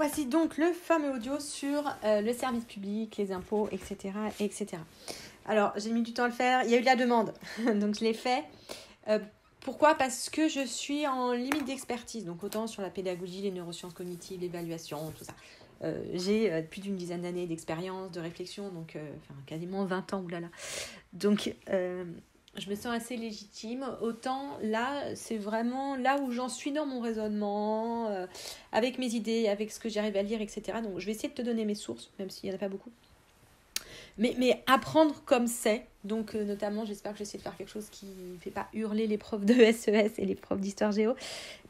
Voici donc le fameux audio sur le service public, les impôts, etc., etc. Alors, j'ai mis du temps à le faire. Il y a eu de la demande, donc je l'ai fait. Pourquoi ? Parce que je suis en limite d'expertise, donc autant sur la pédagogie, les neurosciences cognitives, l'évaluation, tout ça. J'ai plus d'une dizaine d'années d'expérience, de réflexion, donc quasiment 20 ans, oulala. Donc, je me sens assez légitime. Autant là, c'est vraiment là où j'en suis dans mon raisonnement, avec mes idées, avec ce que j'arrive à lire, etc. Donc, je vais essayer de te donner mes sources, même s'il n'y en a pas beaucoup. Mais apprendre comme c'est. Donc, notamment, j'espère que j'essaie de faire quelque chose qui ne fait pas hurler les profs de SES et les profs d'histoire géo.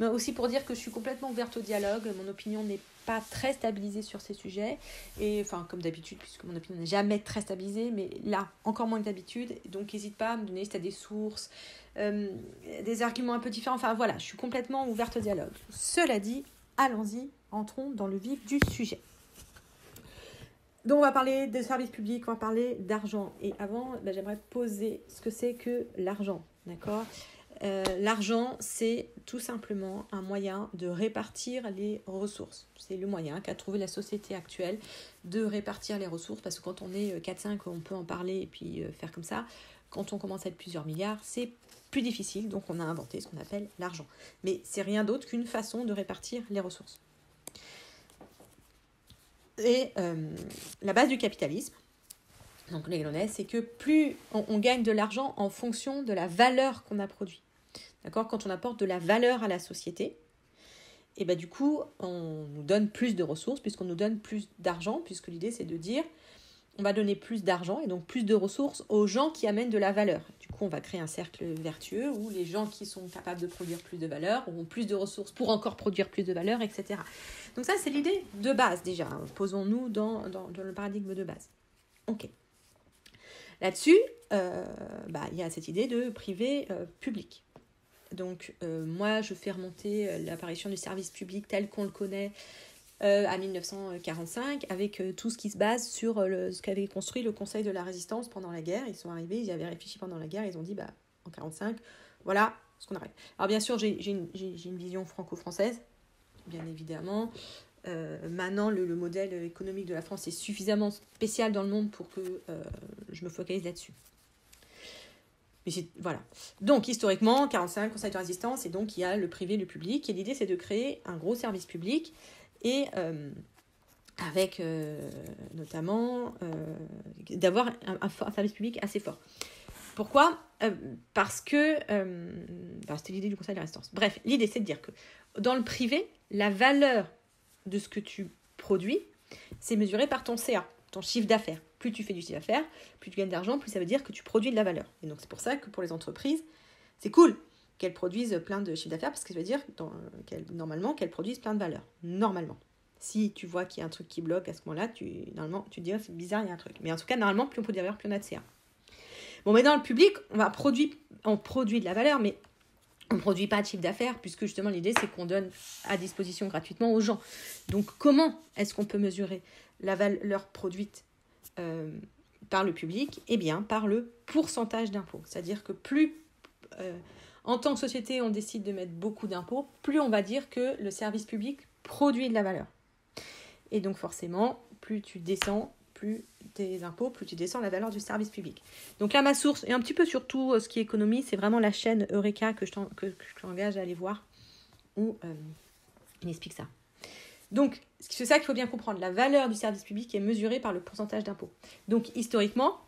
Mais aussi pour dire que je suis complètement ouverte au dialogue. Mon opinion n'est pas très stabilisée sur ces sujets. Et enfin, comme d'habitude, puisque mon opinion n'est jamais très stabilisée. Mais là, encore moins que d'habitude. Donc, n'hésite pas à me donner si tu as des sources, des arguments un peu différents. Enfin, voilà, je suis complètement ouverte au dialogue. Cela dit, allons-y, entrons dans le vif du sujet. Donc, on va parler des services publics, on va parler d'argent. Et avant, j'aimerais poser ce que c'est que l'argent, d'accord ? L'argent, c'est tout simplement un moyen de répartir les ressources. C'est le moyen qu'a trouvé la société actuelle de répartir les ressources. Parce que quand on est 4-5, on peut en parler et puis faire comme ça. Quand on commence à être plusieurs milliards, c'est plus difficile. Donc, on a inventé ce qu'on appelle l'argent. Mais c'est rien d'autre qu'une façon de répartir les ressources. Et la base du capitalisme, donc les Léonais, c'est que plus on gagne de l'argent en fonction de la valeur qu'on a produit. D'accord ? Quand on apporte de la valeur à la société, et du coup, on nous donne plus de ressources puisqu'on nous donne plus d'argent, puisque l'idée, c'est de dire on va donner plus d'argent et donc plus de ressources aux gens qui amènent de la valeur. Du coup, on va créer un cercle vertueux où les gens qui sont capables de produire plus de valeur auront plus de ressources pour encore produire plus de valeur, etc. Donc ça, c'est l'idée de base déjà. Posons-nous dans le paradigme de base. Ok. Là-dessus, il y a cette idée de privé public. Donc, moi, je fais remonter l'apparition du service public tel qu'on le connaît à 1945, avec tout ce qui se base sur ce qu'avait construit le Conseil de la Résistance pendant la guerre. Ils sont arrivés, ils y avaient réfléchi pendant la guerre, ils ont dit, en 1945, voilà ce qu'on arrive. Alors, bien sûr, j'ai une vision franco-française, bien évidemment. Maintenant, le modèle économique de la France est suffisamment spécial dans le monde pour que je me focalise là-dessus. Mais voilà. Donc, historiquement, 1945, Conseil de résistance, et donc il y a le privé, le public. Et l'idée, c'est de créer un gros service public et avec notamment d'avoir un service public assez fort. Pourquoi ? Parce que c'était l'idée du Conseil de la résistance. Bref, l'idée, c'est de dire que dans le privé, la valeur de ce que tu produis, c'est mesuré par ton CA, ton chiffre d'affaires. Plus tu fais du chiffre d'affaires, plus tu gagnes d'argent, plus ça veut dire que tu produis de la valeur. Et donc, c'est pour ça que pour les entreprises, c'est cool qu'elles produisent plein de chiffre d'affaires, parce que ça veut dire normalement qu'elles produisent plein de valeur. Normalement. Si tu vois qu'il y a un truc qui bloque à ce moment-là, normalement, tu te dis, c'est bizarre, il y a un truc. Mais en tout cas, normalement, plus on produit de la valeur, plus on a de CA. Bon, mais dans le public, on produit de la valeur, mais on ne produit pas de chiffre d'affaires, puisque justement, l'idée, c'est qu'on donne à disposition gratuitement aux gens. Donc, comment est-ce qu'on peut mesurer la valeur produite par le public ? Eh bien, par le pourcentage d'impôts. C'est-à-dire que plus, en tant que société, on décide de mettre beaucoup d'impôts, plus on va dire que le service public produit de la valeur. Et donc, forcément, plus tu descends, plus tes impôts, plus tu descends la valeur du service public. Donc là, ma source, et un petit peu surtout ce qui est économie, c'est vraiment la chaîne Eureka que je t'engage à aller voir, où il explique ça. Donc, c'est ça qu'il faut bien comprendre. La valeur du service public est mesurée par le pourcentage d'impôts. Donc, historiquement,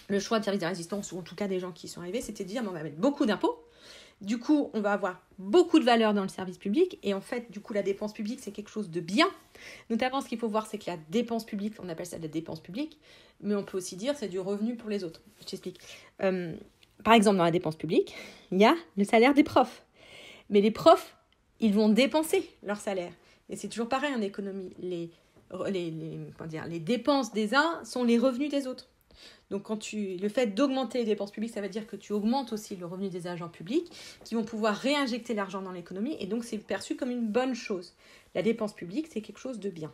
le choix de service de résistance, ou en tout cas des gens qui y sont arrivés, c'était de dire, on va mettre beaucoup d'impôts. Du coup, on va avoir beaucoup de valeur dans le service public. Et en fait, du coup, la dépense publique, c'est quelque chose de bien. Notamment, ce qu'il faut voir, c'est que la dépense publique, on appelle ça de la dépense publique. Mais on peut aussi dire c'est du revenu pour les autres. Je t'explique. Par exemple, dans la dépense publique, il y a le salaire des profs. Mais les profs, ils vont dépenser leur salaire. Et c'est toujours pareil en économie. Les dépenses des uns sont les revenus des autres. Donc, le fait d'augmenter les dépenses publiques, ça veut dire que tu augmentes aussi le revenu des agents publics qui vont pouvoir réinjecter l'argent dans l'économie et donc c'est perçu comme une bonne chose. La dépense publique, c'est quelque chose de bien.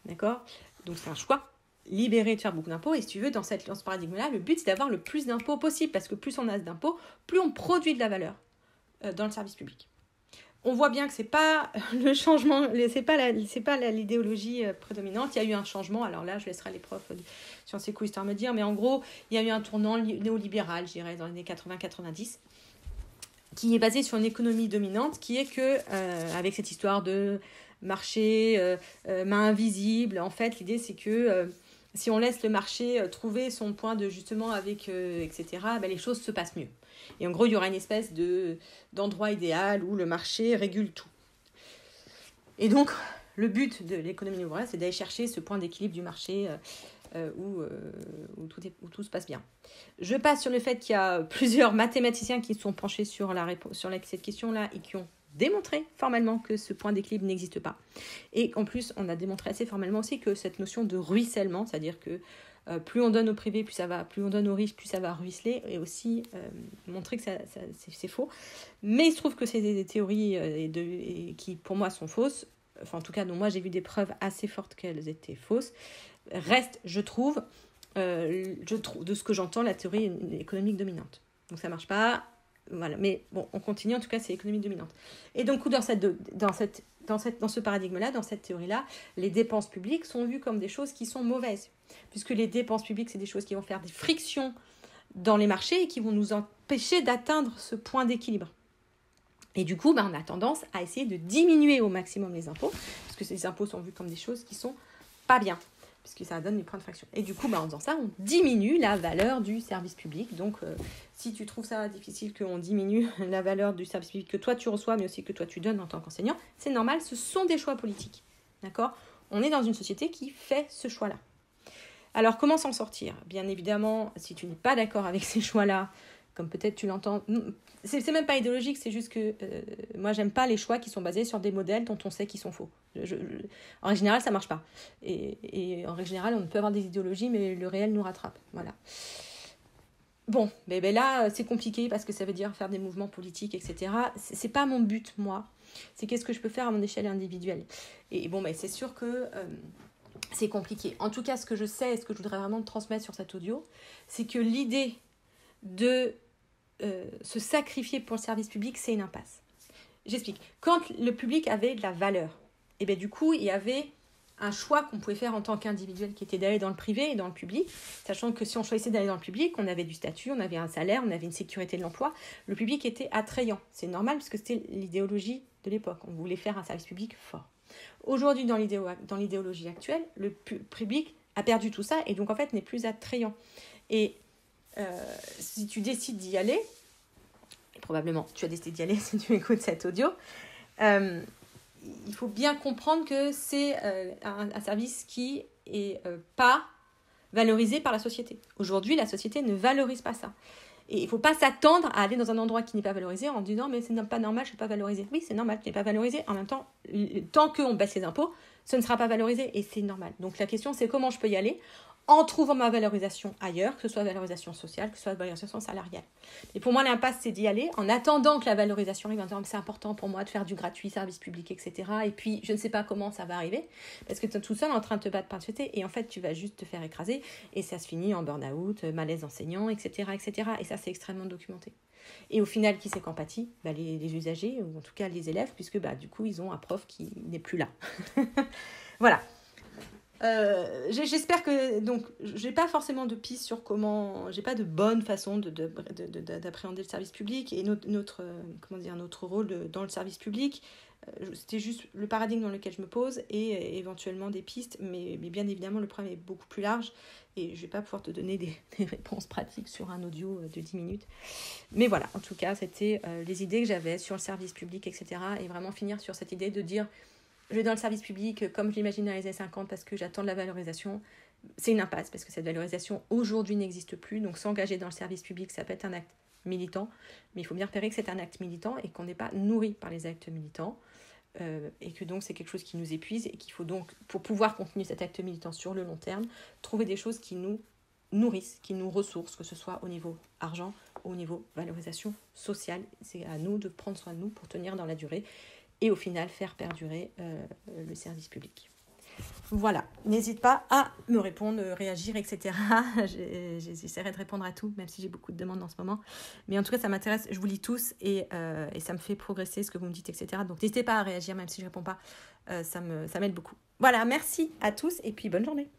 D'accord ? Donc, c'est un choix libéré de faire beaucoup d'impôts et si tu veux, dans ce paradigme-là, le but, c'est d'avoir le plus d'impôts possible parce que plus on a d'impôts, plus on produit de la valeur dans le service public. on voit bien que c'est pas le changement, c'est pas l'idéologie prédominante. Il y a eu un changement. Alors là, je laisserai les profs de Sciences Éco Histoire me dire, mais en gros, il y a eu un tournant néolibéral, je dirais, dans les années 80-90, qui est basé sur une économie dominante, qui est que, avec cette histoire de marché, main invisible, en fait, l'idée c'est que si on laisse le marché trouver son point de justement avec, etc., ben, les choses se passent mieux. Et en gros, il y aura une espèce d'endroit idéal où le marché régule tout. Et donc, le but de l'économie néolibérale, c'est d'aller chercher ce point d'équilibre du marché où tout se passe bien. Je passe sur le fait qu'il y a plusieurs mathématiciens qui se sont penchés sur cette question-là et qui ont démontré formellement que ce point d'équilibre n'existe pas. Et en plus, on a démontré assez formellement aussi que cette notion de ruissellement, c'est-à-dire que plus on donne au privé, plus on donne aux riches, plus ça va ruisseler, et aussi montrer que c'est faux. Mais il se trouve que c'est des théories qui, pour moi, sont fausses. Enfin, en tout cas, dont moi, j'ai vu des preuves assez fortes qu'elles étaient fausses. Reste, je trouve, de ce que j'entends, la théorie économique dominante. Donc, ça ne marche pas. Voilà. Mais bon, on continue. En tout cas, c'est l'économie dominante. Et donc, dans ce paradigme-là, dans cette théorie-là, les dépenses publiques sont vues comme des choses qui sont mauvaises. Puisque les dépenses publiques, c'est des choses qui vont faire des frictions dans les marchés et qui vont nous empêcher d'atteindre ce point d'équilibre. Et du coup, on a tendance à essayer de diminuer au maximum les impôts, parce que ces impôts sont vus comme des choses qui ne sont pas bien, puisque ça donne des points de fraction. Et du coup, en faisant ça, on diminue la valeur du service public. Donc, si tu trouves ça difficile qu'on diminue la valeur du service public que toi tu reçois, mais aussi que toi tu donnes en tant qu'enseignant, c'est normal, ce sont des choix politiques. D'accord ? On est dans une société qui fait ce choix-là. Alors, comment s'en sortir ? Bien évidemment, si tu n'es pas d'accord avec ces choix-là, comme peut-être tu l'entends, c'est même pas idéologique, c'est juste que moi, j'aime pas les choix qui sont basés sur des modèles dont on sait qu'ils sont faux. En règle générale, ça marche pas. Et en règle générale, on peut avoir des idéologies, mais le réel nous rattrape. Voilà. Bon, mais là, c'est compliqué parce que ça veut dire faire des mouvements politiques, etc. C'est pas mon but, moi. C'est qu'est-ce que je peux faire à mon échelle individuelle. Et bon, c'est sûr que c'est compliqué. En tout cas, ce que je sais et ce que je voudrais vraiment transmettre sur cet audio, c'est que l'idée de se sacrifier pour le service public, c'est une impasse. J'explique. Quand le public avait de la valeur, et bien du coup, il y avait un choix qu'on pouvait faire en tant qu'individuel qui était d'aller dans le privé et dans le public, sachant que si on choisissait d'aller dans le public, on avait du statut, on avait un salaire, on avait une sécurité de l'emploi. Le public était attrayant. C'est normal parce que c'était l'idéologie de l'époque. On voulait faire un service public fort. Aujourd'hui, dans l'idéologie actuelle, le public a perdu tout ça et donc en fait n'est plus attrayant. Et si tu décides d'y aller, et probablement tu as décidé d'y aller si tu écoutes cet audio, il faut bien comprendre que c'est un service qui est pas valorisé par la société. Aujourd'hui, la société ne valorise pas ça. Et il ne faut pas s'attendre à aller dans un endroit qui n'est pas valorisé en disant « mais c'est pas normal, je ne suis pas valorisé ». Oui, c'est normal, tu n'es pas valorisé. En même temps, tant qu'on baisse les impôts, ce ne sera pas valorisé et c'est normal. Donc la question, c'est comment je peux y aller en trouvant ma valorisation ailleurs, que ce soit valorisation sociale, que ce soit valorisation salariale. Et pour moi, l'impasse, c'est d'y aller en attendant que la valorisation arrive, en disant c'est important pour moi de faire du gratuit, service public, etc. Et puis, je ne sais pas comment ça va arriver, parce que tu es tout seul en train de te battre par la société, et en fait, tu vas juste te faire écraser, et ça se finit en burn-out, malaise enseignant, etc., etc. Et ça, c'est extrêmement documenté. Et au final, qui c'est qu'en pâtit ? Les usagers, ou en tout cas les élèves, puisque du coup, ils ont un prof qui n'est plus là. Voilà. J'espère que donc j'ai pas forcément de piste sur comment, j'ai pas de bonne façon d'appréhender le service public et notre rôle dans le service public. C'était juste le paradigme dans lequel je me pose et éventuellement des pistes, mais bien évidemment le problème est beaucoup plus large et je vais pas pouvoir te donner des réponses pratiques sur un audio de 10 minutes. Mais voilà, en tout cas, c'était les idées que j'avais sur le service public, etc. Et vraiment finir sur cette idée de dire je vais dans le service public comme je l'imagine dans les années 50 parce que j'attends de la valorisation. C'est une impasse parce que cette valorisation aujourd'hui n'existe plus. Donc s'engager dans le service public, ça peut être un acte militant, mais il faut bien repérer que c'est un acte militant et qu'on n'est pas nourri par les actes militants. Et que donc c'est quelque chose qui nous épuise et qu'il faut donc, pour pouvoir continuer cet acte militant sur le long terme, trouver des choses qui nous nourrissent, qui nous ressourcent, que ce soit au niveau argent, au niveau valorisation sociale. C'est à nous de prendre soin de nous pour tenir dans la durée et au final faire perdurer le service public. Voilà, n'hésite pas à me répondre, réagir, etc. J'essaierai de répondre à tout, même si j'ai beaucoup de demandes en ce moment. Mais en tout cas, ça m'intéresse, je vous lis tous et ça me fait progresser ce que vous me dites, etc. Donc n'hésitez pas à réagir, même si je ne réponds pas, ça m'aide beaucoup. Voilà, merci à tous et puis bonne journée.